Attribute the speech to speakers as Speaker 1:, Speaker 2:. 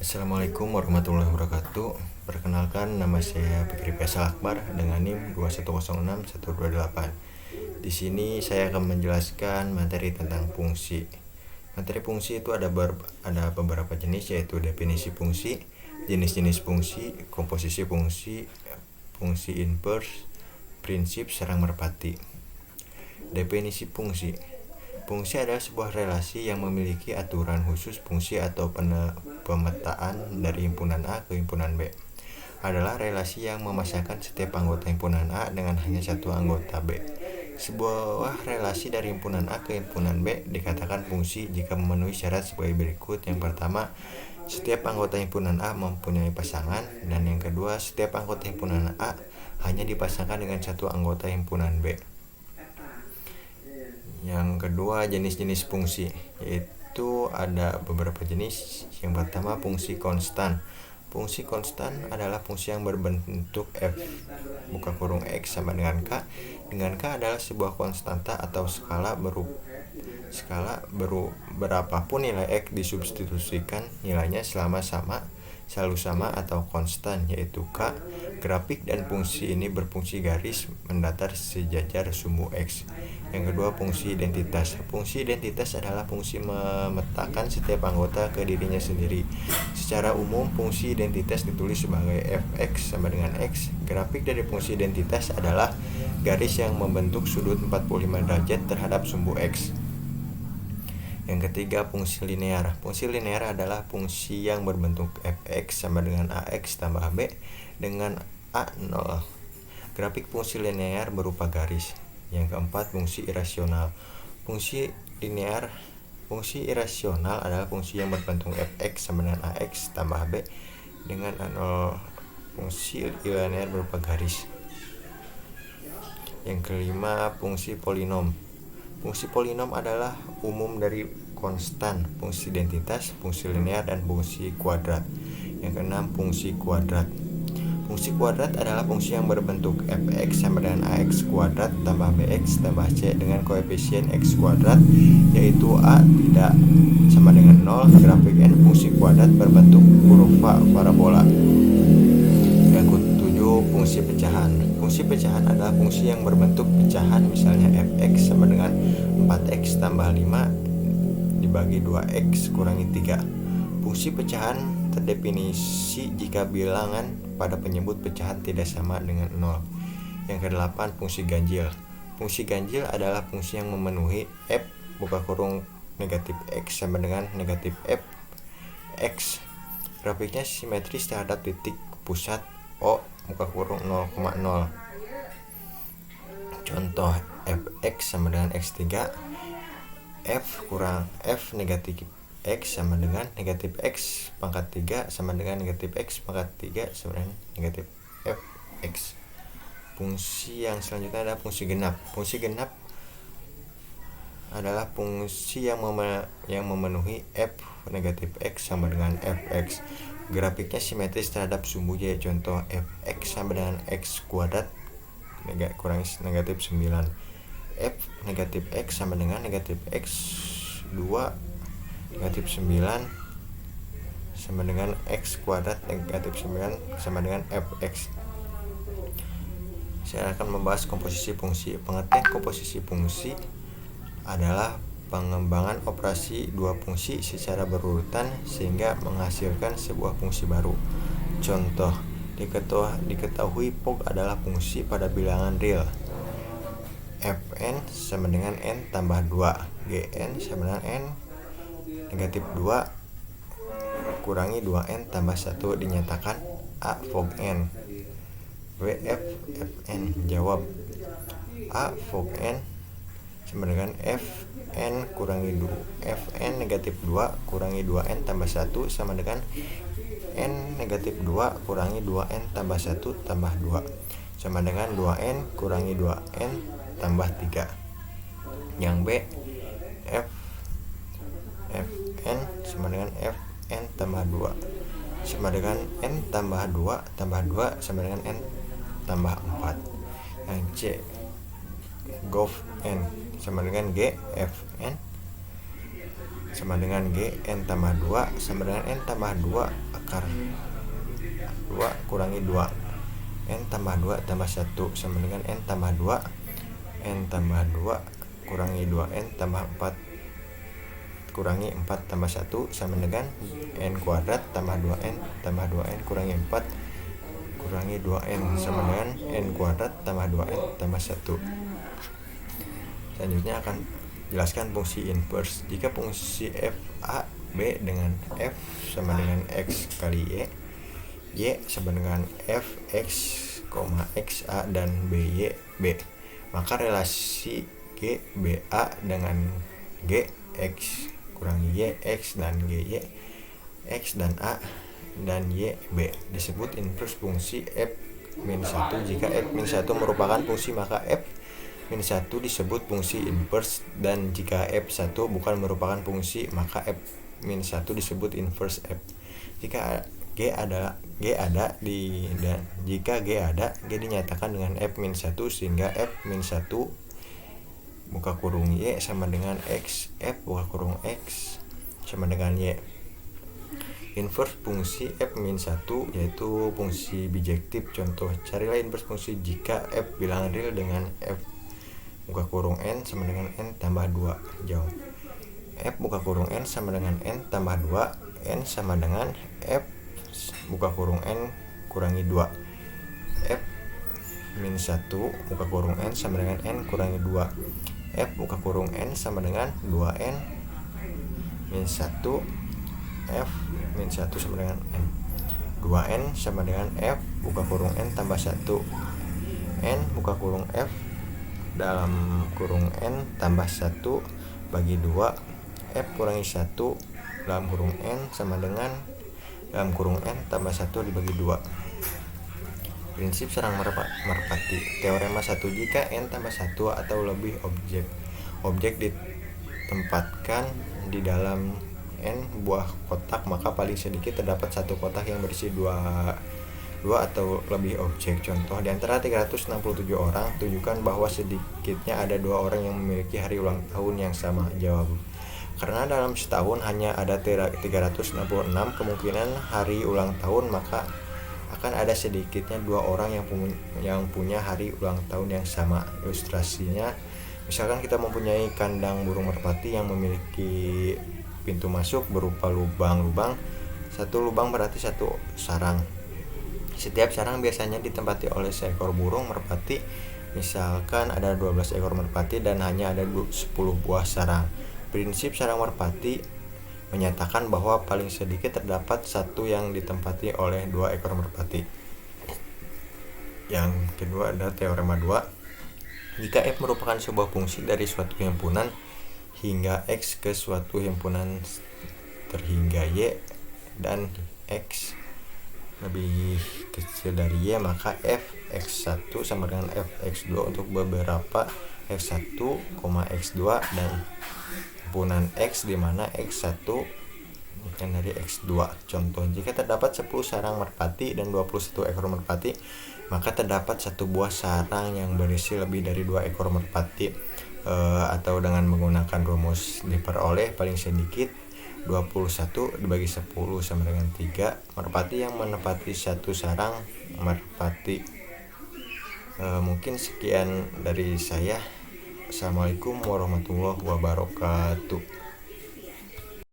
Speaker 1: Assalamualaikum warahmatullahi wabarakatuh. Perkenalkan, nama saya Fikri Faisal Akbar dengan NIM 2106128. Di sini saya akan menjelaskan materi tentang fungsi. Materi fungsi itu ada beberapa jenis, yaitu definisi fungsi, jenis-jenis fungsi, komposisi fungsi, fungsi inverse, prinsip, serang merpati. Definisi fungsi. Fungsi adalah sebuah relasi yang memiliki aturan khusus. Fungsi atau pemetaan dari himpunan A ke himpunan B adalah relasi yang memisahkan setiap anggota himpunan A dengan hanya satu anggota B. Sebuah relasi dari himpunan A ke himpunan B dikatakan fungsi jika memenuhi syarat sebagai berikut. Yang pertama, setiap anggota himpunan A mempunyai pasangan, dan yang kedua, setiap anggota himpunan A hanya dipasangkan dengan satu anggota himpunan B. Yang kedua, jenis-jenis fungsi, yaitu ada beberapa jenis. Yang pertama, fungsi konstan. Fungsi konstan adalah fungsi yang berbentuk f buka kurung x sama dengan k. Dengan k adalah sebuah konstanta atau skala berapapun nilai x disubstitusikan nilainya selalu sama atau konstan, yaitu k. Grafik dan fungsi ini berfungsi garis mendatar sejajar sumbu x. Yang kedua, fungsi identitas. Fungsi identitas adalah fungsi memetakan setiap anggota ke dirinya sendiri. Secara umum, fungsi identitas ditulis sebagai fx sama dengan x. Grafik dari fungsi identitas adalah garis yang membentuk sudut 45 derajat terhadap sumbu x. Yang ketiga, fungsi linear. Fungsi linear adalah fungsi yang berbentuk fx sama dengan ax tambah b dengan a0. Grafik fungsi linear berupa garis. Yang keempat, fungsi irasional. Fungsi irasional adalah fungsi yang berbentuk fx sama dengan ax tambah b dengan a0. Fungsi linear berupa garis. Yang kelima, fungsi polinom. Fungsi polinom adalah umum dari konstan, fungsi identitas, fungsi linear, dan fungsi kuadrat. Yang keenam, fungsi kuadrat. Fungsi kuadrat adalah fungsi yang berbentuk fx sama dengan ax kuadrat tambah bx tambah c dengan koefisien x kuadrat, yaitu a tidak sama dengan 0. Grafik n fungsi kuadrat berbentuk kurva parabola. Yang ketujuh, fungsi pecahan. Fungsi pecahan adalah fungsi yang berbentuk pecahan, misalnya fx sama dengan 4x tambah 5 dibagi 2x kurangi 3. Fungsi pecahan terdefinisi jika bilangan pada penyebut pecahan tidak sama dengan 0. Yang kedelapan, fungsi ganjil. Fungsi ganjil adalah fungsi yang memenuhi f buka kurung negatif x sama dengan negatif f x. Grafiknya simetris terhadap titik pusat O buka kurung 0,0. Contoh, fx sama dengan x3, f kurang f negatif x sama dengan negatif x pangkat 3 sama dengan negatif x pangkat 3 sama dengan negatif fx. Fungsi yang selanjutnya adalah fungsi genap. Fungsi genap adalah fungsi yang memenuhi f negatif x sama dengan fx. Grafiknya simetris terhadap sumbu y. Contoh, fx sama dengan x kuadrat kurangi negatif 9. F negatif x sama dengan negatif x 2 negatif 9 sama dengan x kuadrat negatif 9 sama dengan fx. Saya akan membahas komposisi fungsi. Pengertian komposisi fungsi adalah pengembangan operasi dua fungsi secara berurutan sehingga menghasilkan sebuah fungsi baru. Contoh, diketahui Pog adalah fungsi pada bilangan real. Fn sama dengan n tambah 2, Gn sama dengan n negatif 2 kurangi 2n tambah 1 dinyatakan A Fog n. Wf Fn. Jawab, A Fog n sama dengan Fn kurangi 2 Fn negatif 2 kurangi 2n tambah 1 sama dengan n negatif 2 kurangi 2n tambah 1 tambah 2 sama dengan 2n kurangi 2n tambah 3. Yang B, Fn sama dengan Fn tambah 2 sama dengan n tambah 2 tambah 2 sama dengan n tambah 4. Yang C, Gof n sama dengan G Fn sama dengan G, N tambah 2 sama dengan N tambah 2 akar 2 kurangi 2. N tambah 2 tambah 1 sama dengan N tambah 2, N tambah 2 kurangi 2, N tambah 4 kurangi 4 tambah 1 sama dengan N kuadrat tambah 2N tambah 2N kurangi 4 kurangi 2N sama dengan N kuadrat tambah 2N tambah 1. Selanjutnya akan jelaskan fungsi inverse. Jika fungsi f a b dengan f sama dengan x kali y sama dengan f x, x a dan b y b, maka relasi g b a dengan g x kurangi y x dan g y x dan a dan y b disebut inverse fungsi f-1. Jika f-1 merupakan fungsi maka f-1 disebut fungsi inverse, dan jika f1 bukan merupakan fungsi maka f-1 disebut inverse f. Jika G ada dan jika G ada, G dinyatakan dengan f-1 sehingga f-1 buka kurung y sama dengan x, f buka kurung x sama dengan y. Inverse fungsi f-1 yaitu fungsi bijektif. Contoh, carilah inverse fungsi jika f bilangan real dengan f buka kurung n sama dengan n tambah 2. Jawab. F buka kurung n sama dengan n tambah 2, n sama dengan f buka kurung n kurangi 2. F min 1 buka kurung n sama dengan n kurangi 2. F buka kurung n sama dengan 2n min 1, f min 1 sama dengan n. 2n sama dengan f buka kurung n tambah 1, n buka kurung f dalam kurung n tambah 1 bagi 2, f kurangi 1 dalam kurung n sama dengan dalam kurung n tambah 1 dibagi 2. Prinsip serang merpati. Teorema 1. Jika n tambah 1 atau lebih objek ditempatkan di dalam n buah kotak, maka paling sedikit terdapat satu kotak yang berisi dua atau lebih objek. Contoh, di antara 367 orang, tunjukkan bahwa sedikitnya ada 2 orang yang memiliki hari ulang tahun yang sama. Jawab. Karena dalam setahun hanya ada 366 kemungkinan hari ulang tahun, maka akan ada sedikitnya 2 orang yang punya hari ulang tahun yang sama. Ilustrasinya, misalkan kita mempunyai kandang burung merpati yang memiliki pintu masuk berupa lubang-lubang. Satu lubang berarti satu sarang. Setiap sarang biasanya ditempati oleh seekor burung merpati. Misalkan ada 12 ekor merpati dan hanya ada 10 buah sarang. Prinsip sarang merpati menyatakan bahwa paling sedikit terdapat satu yang ditempati oleh 2 ekor merpati. Yang kedua adalah teorema 2. Jika f merupakan sebuah fungsi dari suatu himpunan hingga x ke suatu himpunan terhingga y dan x lebih kecil dari y, maka f(x1) sama dengan f(x2) untuk beberapa x1, x2 dan himpunan x di mana x1 bukan dari x2. Contoh, jika terdapat 10 sarang merpati dan 21 ekor merpati, maka terdapat satu buah sarang yang berisi lebih dari 2 ekor merpati, atau dengan menggunakan rumus diperoleh paling sedikit 21 dibagi 10 sama dengan 3 merpati yang menempati satu sarang merpati. Mungkin sekian dari saya. Assalamualaikum warahmatullahi wabarakatuh.